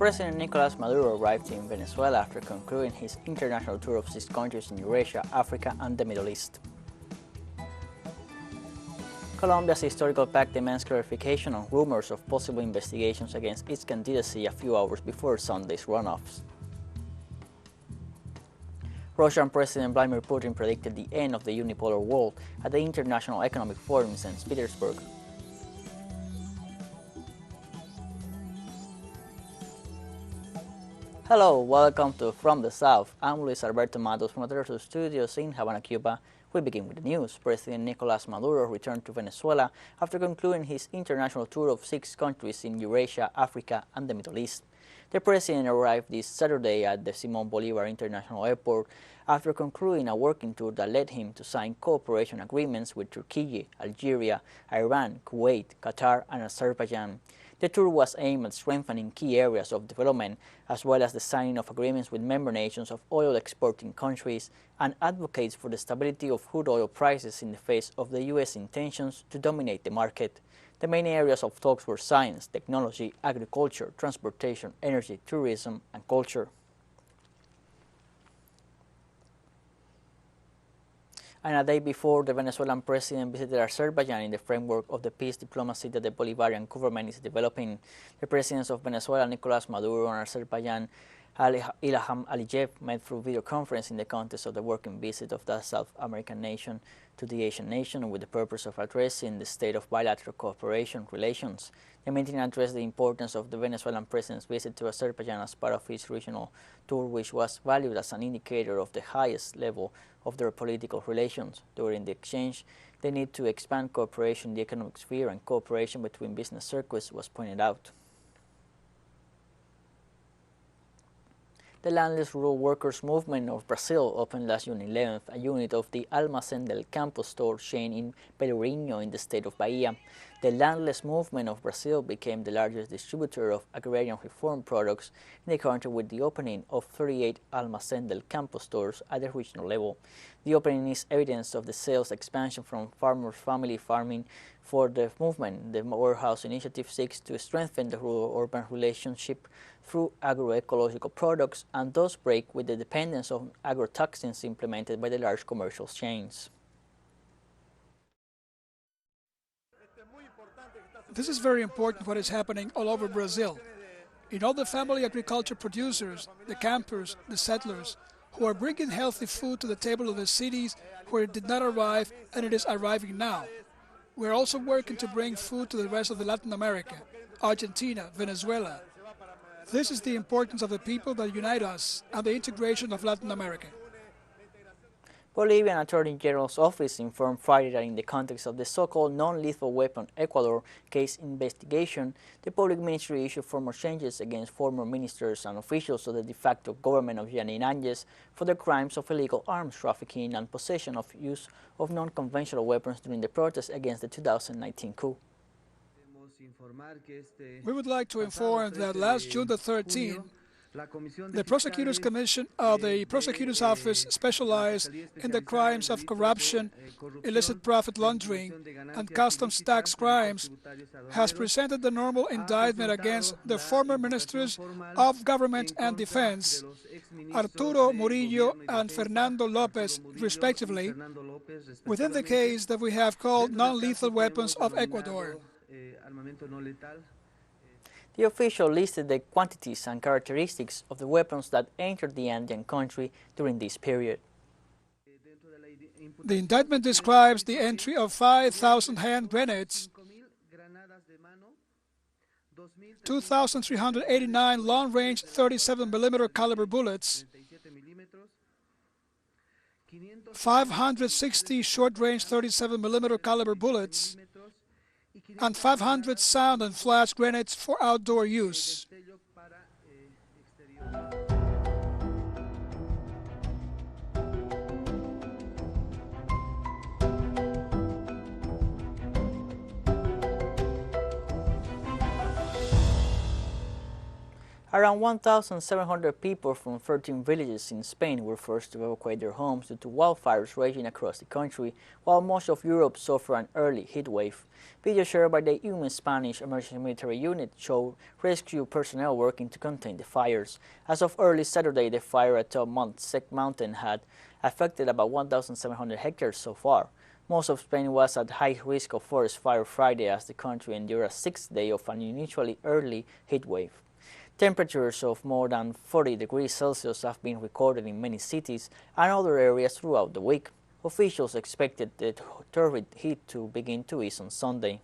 President Nicolas Maduro arrived in Venezuela after concluding his international tour of 6 countries in Eurasia, Africa, and the Middle East. Colombia's historical pact demands clarification on rumors of possible investigations against its candidacy a few hours before Sunday's runoffs. Russian President Vladimir Putin predicted the end of the unipolar world at the International Economic Forum in St. Petersburg. Hello, welcome to From the South. I'm Luis Alberto Matos from the teleSUR studios in Havana, Cuba. We begin with the news. President Nicolas Maduro returned to Venezuela after concluding his international tour of 6 countries in Eurasia, Africa, and the Middle East. The president arrived this Saturday at the Simón Bolívar International Airport after concluding a working tour that led him to sign cooperation agreements with Turkey, Algeria, Iran, Kuwait, Qatar, and Azerbaijan. The tour was aimed at strengthening key areas of development, as well as the signing of agreements with member nations of oil-exporting countries, and advocates for the stability of crude oil prices in the face of the U.S. intentions to dominate the market. The main areas of talks were science, technology, agriculture, transportation, energy, tourism, and culture. And a day before, the Venezuelan president visited Azerbaijan in the framework of the peace diplomacy that the Bolivarian government is developing. The presidents of Venezuela, Nicolas Maduro, and Azerbaijan, Ilham Aliyev, met through video conference in the context of the working visit of the South American nation to the Asian nation with the purpose of addressing the state of bilateral cooperation relations. The meeting addressed the importance of the Venezuelan president's visit to Azerbaijan as part of his regional tour, which was valued as an indicator of the highest level of their political relations. During the exchange, the need to expand cooperation in the economic sphere and cooperation between business circuits was pointed out. The Landless rural workers movement of Brazil opened last June 11th a unit of the Almacén del Campo store chain in Pelourinho in the state of Bahia. The Landless movement of Brazil became the largest distributor of agrarian reform products in the country with the opening of 38 Almacén del Campo stores at the regional level. The opening is evidence of the sales expansion from farmers' family farming for the movement. The warehouse initiative seeks to strengthen the rural-urban relationship through agroecological products and thus break with the dependence on agrotoxins implemented by the large commercial chains. This is very important what is happening all over Brazil. In all the family agriculture producers, the campers, the settlers, who are bringing healthy food to the table of the cities where it did not arrive and it is arriving now. We are also working to bring food to the rest of Latin America, Argentina, Venezuela. This is the importance of the people that unite us and the integration of Latin America. Bolivian Attorney General's office informed Friday that in the context of the so-called non-lethal weapon Ecuador case investigation, the public ministry issued formal changes against former ministers and officials of the de facto government of Yanine Áñez for the crimes of illegal arms trafficking and possession of use of non-conventional weapons during the protests against the 2019 coup. We would like to inform that last June the 13th, the Prosecutor's Commission of the Prosecutor's Office specialized in the crimes of corruption, illicit profit laundering, and customs tax crimes has presented the normal indictment against the former Ministers of Government and Defense, Arturo Murillo and Fernando López, respectively, within the case that we have called non-lethal weapons of Ecuador. The official listed the quantities and characteristics of the weapons that entered the Andean country during this period. The indictment describes the entry of 5,000 hand grenades, 2,389 long-range 37mm caliber bullets, 560 short-range 37mm caliber bullets, and 500 sound and flash grenades for outdoor use. Around 1,700 people from 13 villages in Spain were forced to evacuate their homes due to wildfires raging across the country, while most of Europe suffered an early heat wave. Video shared by the UN Spanish Emergency Military Unit showed rescue personnel working to contain the fires. As of early Saturday, the fire atop Mount Sec Mountain had affected about 1,700 hectares so far. Most of Spain was at high risk of forest fire Friday as the country endured a sixth day of an unusually early heat wave. Temperatures of more than 40 degrees Celsius have been recorded in many cities and other areas throughout the week. Officials expected the torrid heat to begin to ease on Sunday.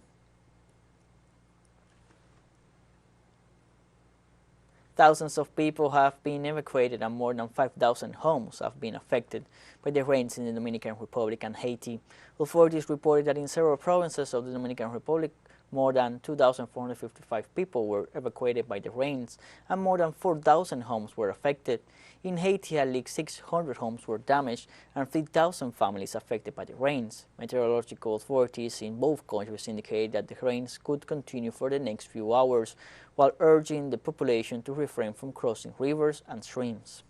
Thousands of people have been evacuated and more than 5,000 homes have been affected by the rains in the Dominican Republic and Haiti. Authorities reported that in several provinces of the Dominican Republic, more than 2,455 people were evacuated by the rains and more than 4,000 homes were affected. In Haiti, at least 600 homes were damaged and 3,000 families affected by the rains. Meteorological authorities in both countries indicate that the rains could continue for the next few hours, while urging the population to refrain from crossing rivers and streams.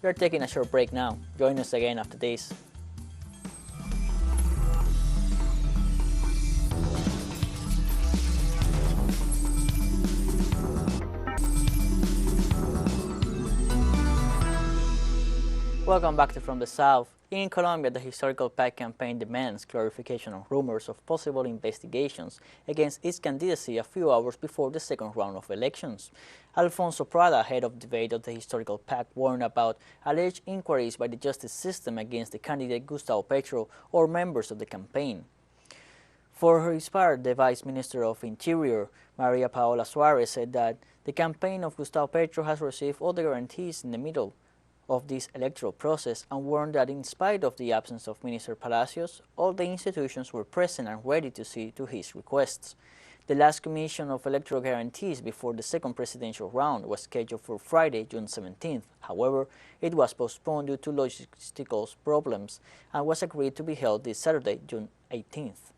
We are taking a short break now. Join us again after this. Welcome back to From the South. In Colombia, the historical Pact campaign demands clarification on rumors of possible investigations against its candidacy a few hours before the second round of elections. Alfonso Prada, head of debate of the historical Pact, warned about alleged inquiries by the justice system against the candidate Gustavo Petro or members of the campaign. For his part, the Vice Minister of Interior, Maria Paola Suarez, said that the campaign of Gustavo Petro has received all the guarantees in the middle of this electoral process and warned that in spite of the absence of Minister Palacios, all the institutions were present and ready to see to his requests. The last commission of electoral guarantees before the second presidential round was scheduled for Friday, June 17th. However, it was postponed due to logistical problems and was agreed to be held this Saturday, June 18th.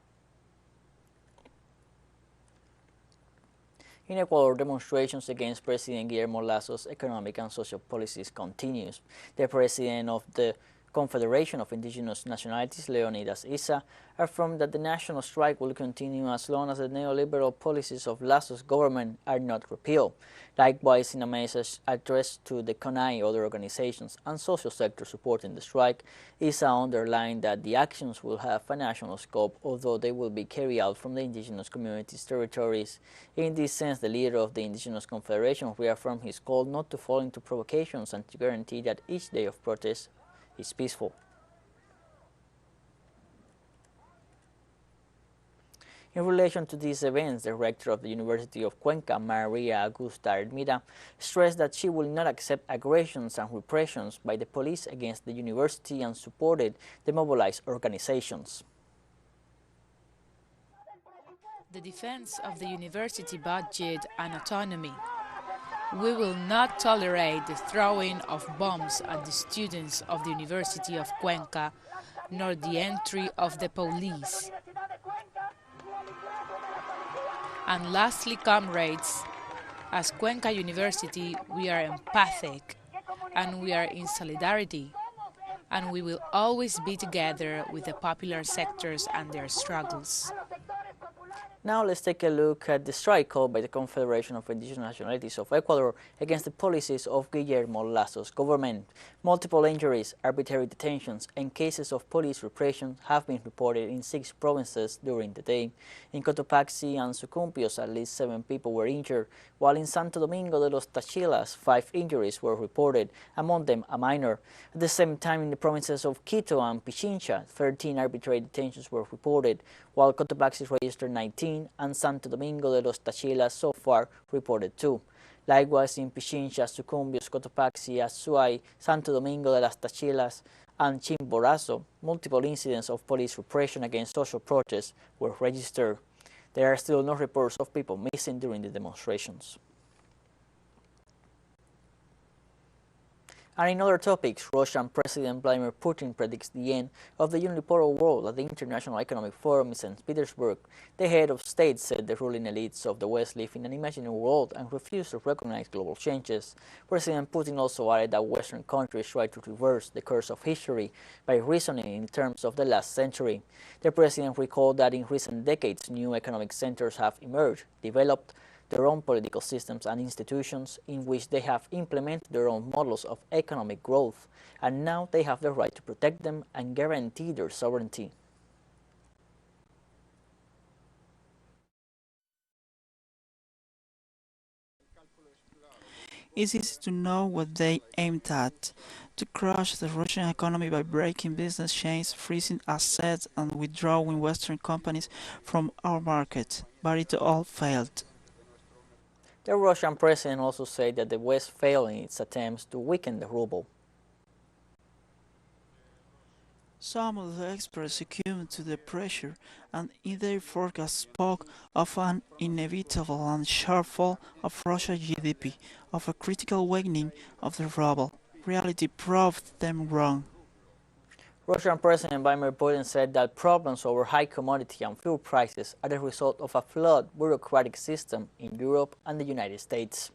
In Ecuador, demonstrations against President Guillermo Lazo's economic and social policies continues. The president of the Confederation of Indigenous Nationalities, Leonidas Issa, affirmed that the national strike will continue as long as the neoliberal policies of Lazo's government are not repealed. Likewise, in a message addressed to the CONAI, other organizations, and social sector supporting the strike, Issa underlined that the actions will have a national scope, although they will be carried out from the indigenous communities' territories. In this sense, the leader of the Indigenous Confederation reaffirmed his call not to fall into provocations and to guarantee that each day of protest is peaceful. In relation to these events, the rector of the University of Cuenca, Maria Augusta Hermida, stressed that she will not accept aggressions and repressions by the police against the university and supported the mobilized organizations. The defense of the university budget and autonomy. We will not tolerate the throwing of bombs at the students of the University of Cuenca, nor the entry of the police. And lastly, comrades, as Cuenca University, we are empathic and we are in solidarity, and we will always be together with the popular sectors and their struggles. Now let's take a look at the strike called by the Confederation of Indigenous Nationalities of Ecuador against the policies of Guillermo Lazo's government. Multiple injuries, arbitrary detentions, and cases of police repression have been reported in 6 provinces during the day. In Cotopaxi and Sucumpios, at least 7 people were injured, while in Santo Domingo de los Tachilas, 5 injuries were reported, among them a minor. At the same time, in the provinces of Quito and Pichincha, 13 arbitrary detentions were reported, while Cotopaxi registered 19 and Santo Domingo de los Tachilas so far reported 2. Likewise, in Pichincha, Sucumbios, Cotopaxi, Azuay, Santo Domingo de las Tachilas, and Chimborazo, multiple incidents of police repression against social protests were registered. There are still no reports of people missing during the demonstrations. And in other topics, Russian President Vladimir Putin predicts the end of the unipolar world at the International Economic Forum in St. Petersburg. The head of state said the ruling elites of the West live in an imaginary world and refuse to recognize global changes. President Putin also added that Western countries try to reverse the course of history by reasoning in terms of the last century. The president recalled that in recent decades, new economic centers have emerged, developed their own political systems and institutions in which they have implemented their own models of economic growth, and now they have the right to protect them and guarantee their sovereignty. It's easy to know what they aimed at: to crush the Russian economy by breaking business chains, freezing assets, and withdrawing Western companies from our market. But it all failed. The Russian president also said that the West failed in its attempts to weaken the ruble. Some of the experts succumbed to the pressure and in their forecasts spoke of an inevitable and sharp fall of Russia's GDP, of a critical weakening of the ruble. Reality proved them wrong. Russian President Vladimir Putin said that problems over high commodity and fuel prices are the result of a flawed bureaucratic system in Europe and the United States.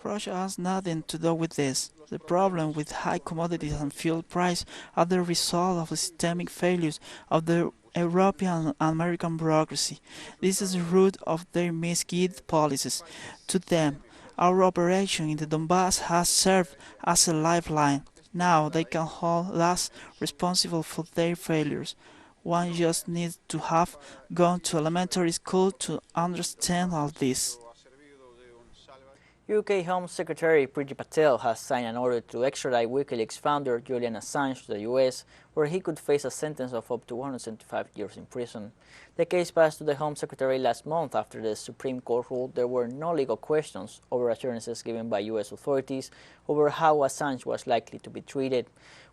Russia has nothing to do with this. The problem with high commodities and fuel prices are the result of the systemic failures of the European and American bureaucracy. This is the root of their misguided policies. To them, our operation in the Donbass has served as a lifeline. Now they can hold us responsible for their failures. One just needs to have gone to elementary school to understand all this. UK Home Secretary Priti Patel has signed an order to extradite WikiLeaks founder Julian Assange to the US, where he could face a sentence of up to 175 years in prison. The case passed to the Home Secretary last month after the Supreme Court ruled there were no legal questions over assurances given by US authorities over how Assange was likely to be treated.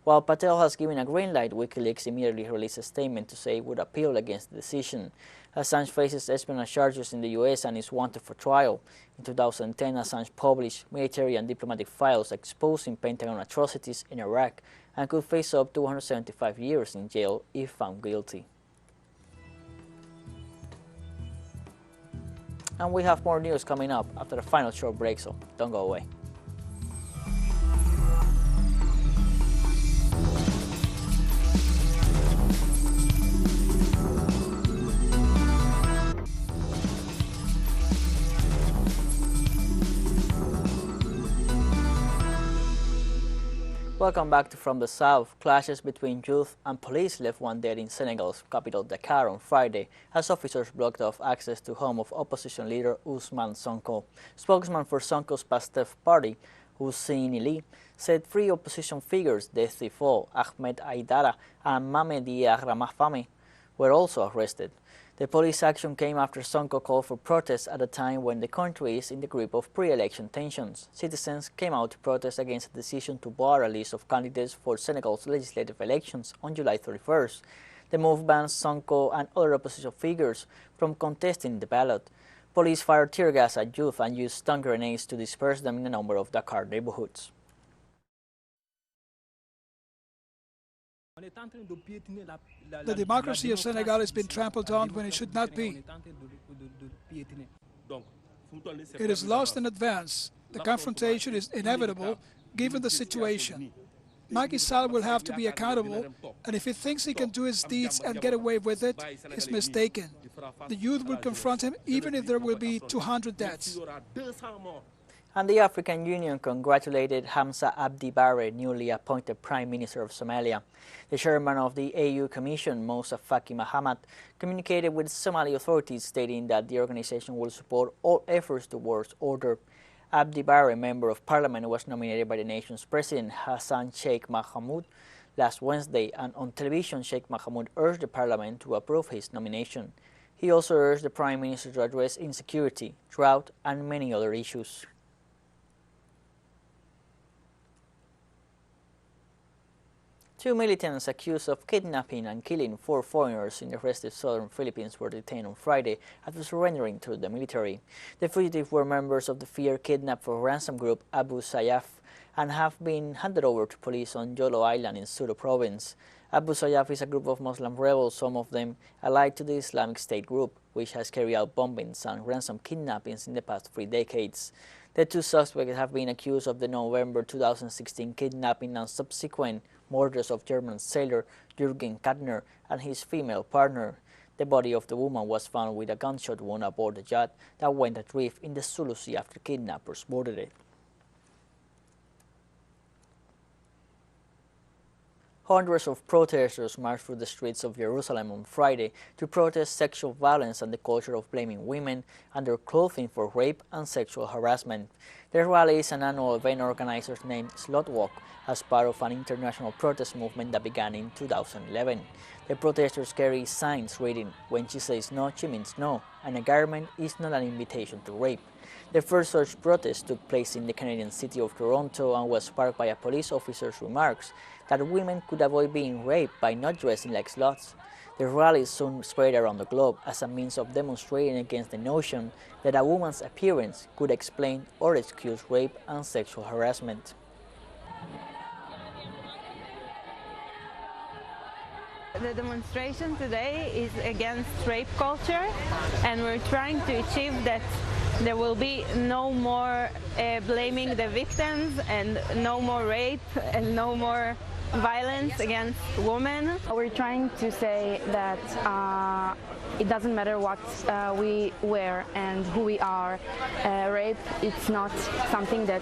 While Patel has given a green light, WikiLeaks immediately released a statement to say it would appeal against the decision. Assange faces espionage charges in the US and is wanted for trial. In 2010, Assange published military and diplomatic files exposing Pentagon atrocities in Iraq and could face up to 175 years in jail if found guilty. And we have more news coming up after the final short break, so don't go away. Welcome back to From the South. Clashes between youth and police left one dead in Senegal's capital Dakar on Friday as officers blocked off access to home of opposition leader Ousmane Sonko. Spokesman for Sonko's Pastef party, Ousseyni Ly, said three opposition figures, Destifo, Ahmed Aidara and Mamedi Agramafame, were also arrested. The police action came after Sonko called for protests at a time when the country is in the grip of pre-election tensions. Citizens came out to protest against a decision to bar a list of candidates for Senegal's legislative elections on July 31st. The move bans Sonko and other opposition figures from contesting the ballot. Police fired tear gas at youth and used stun grenades to disperse them in a number of Dakar neighborhoods. The democracy of Senegal has been trampled on when it should not be. It is lost in advance. The confrontation is inevitable given the situation. Macky Sall will have to be accountable, and if he thinks he can do his deeds and get away with it, he's mistaken. The youth will confront him even if there will be 200 deaths. And the African Union congratulated Hamza Abdi Barre, newly appointed Prime Minister of Somalia. The chairman of the AU Commission, Moussa Faki Mahamat, communicated with Somali authorities stating that the organization will support all efforts towards order. Abdi Barre, member of parliament, was nominated by the nation's president, Hassan Sheikh Mohamud, last Wednesday, and on television, Sheikh Mohamud urged the parliament to approve his nomination. He also urged the Prime Minister to address insecurity, drought, and many other issues. Two militants accused of kidnapping and killing 4 foreigners in the arrested southern Philippines were detained on Friday after surrendering to the military. The fugitives were members of the feared kidnap for ransom group Abu Sayyaf and have been handed over to police on Jolo Island in Sulu province. Abu Sayyaf is a group of Muslim rebels, some of them allied to the Islamic State group, which has carried out bombings and ransom kidnappings in the past 3 decades. The 2 suspects have been accused of the November 2016 kidnapping and subsequent murders of German sailor Jürgen Kattner and his female partner. The body of the woman was found with a gunshot wound aboard the yacht that went adrift in the Sulu Sea after kidnappers boarded it. Hundreds of protesters marched through the streets of Jerusalem on Friday to protest sexual violence and the culture of blaming women and their clothing for rape and sexual harassment. The rally is an annual event organizers named Slut Walk as part of an international protest movement that began in 2011. The protesters carry signs reading, "When she says no, she means no, and a garment is not an invitation to rape." The first such protest took place in the Canadian city of Toronto and was sparked by a police officer's remarks that women could avoid being raped by not dressing like sluts. The rally soon spread around the globe as a means of demonstrating against the notion that a woman's appearance could explain or excuse rape and sexual harassment. The demonstration today is against rape culture, and we're trying to achieve that there will be no more blaming the victims and no more rape and no more violence against women. We're trying to say that it doesn't matter what we wear and who we are. Rape, it's not something that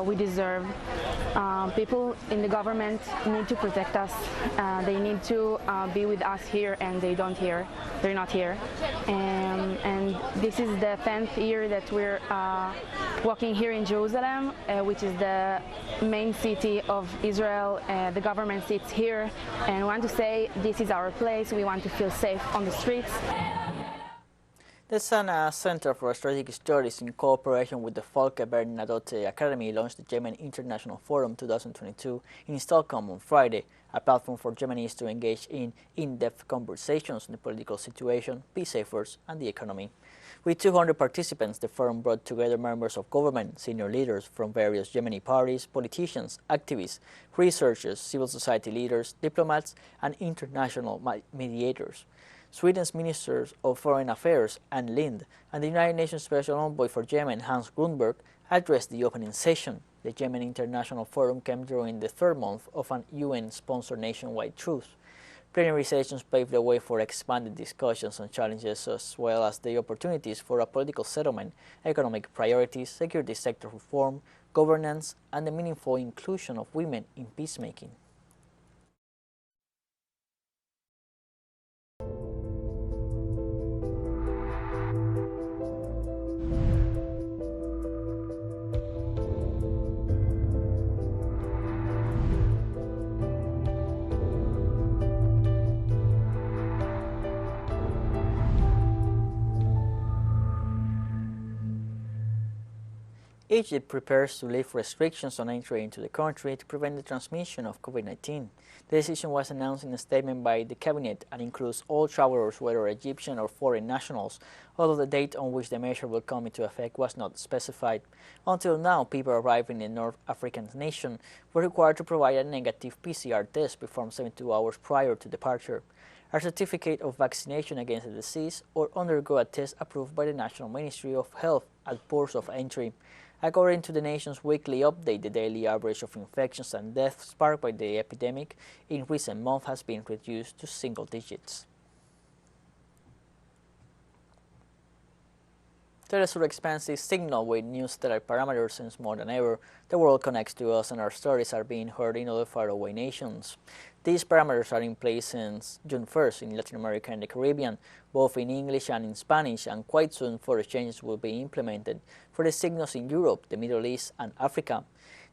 we deserve. People in the government need to protect us. They need to be with us here, and they're not here. And this is the 10th year that we're walking here in Jerusalem, which is the main city of Israel. The government sits here, and we want to say this is our place. We want to feel safe on the streets. The Sana Center for Strategic Studies, in cooperation with the Folke Bernadotte Academy, launched the Yemen International Forum 2022 in Stockholm on Friday, a platform for Yemenis to engage in in-depth conversations on the political situation, peace efforts, and the economy. With 200 participants, the forum brought together members of government, senior leaders from various Yemeni parties, politicians, activists, researchers, civil society leaders, diplomats, and international mediators. Sweden's Minister of Foreign Affairs, Ann Linde, and the United Nations Special Envoy for Yemen, Hans Grundberg, addressed the opening session. The Yemen International Forum came during the 3rd month of an UN-sponsored nationwide truce. Plenary sessions paved the way for expanded discussions on challenges as well as the opportunities for a political settlement, economic priorities, security sector reform, governance, and the meaningful inclusion of women in peacemaking. Egypt prepares to lift restrictions on entry into the country to prevent the transmission of COVID-19. The decision was announced in a statement by the cabinet and includes all travelers, whether Egyptian or foreign nationals, although the date on which the measure will come into effect was not specified. Until now, people arriving in the North African nation were required to provide a negative PCR test performed 72 hours prior to departure, a certificate of vaccination against the disease, or undergo a test approved by the National Ministry of Health at ports of entry. According to the nation's weekly update, the daily average of infections and deaths sparked by the epidemic in recent months has been reduced to single digits. teleSUR expands its signal with new stellar parameters since more than ever. The world connects to us and our stories are being heard in other faraway nations. These parameters are in place since June 1st in Latin America and the Caribbean, both in English and in Spanish, and quite soon further changes will be implemented for the signals in Europe, the Middle East, and Africa.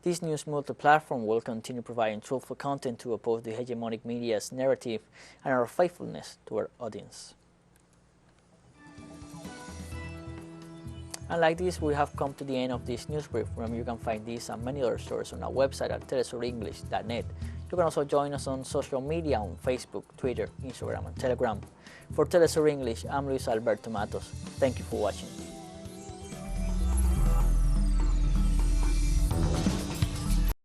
This news multi-platform will continue providing truthful content to oppose the hegemonic media's narrative and our faithfulness to our audience. And like this, we have come to the end of this news brief. Remember, you can find these and many other stories on our website at telesurenglish.net. You can also join us on social media on Facebook, Twitter, Instagram, and Telegram. For teleSUR English, I'm Luis Alberto Matos. Thank you for watching.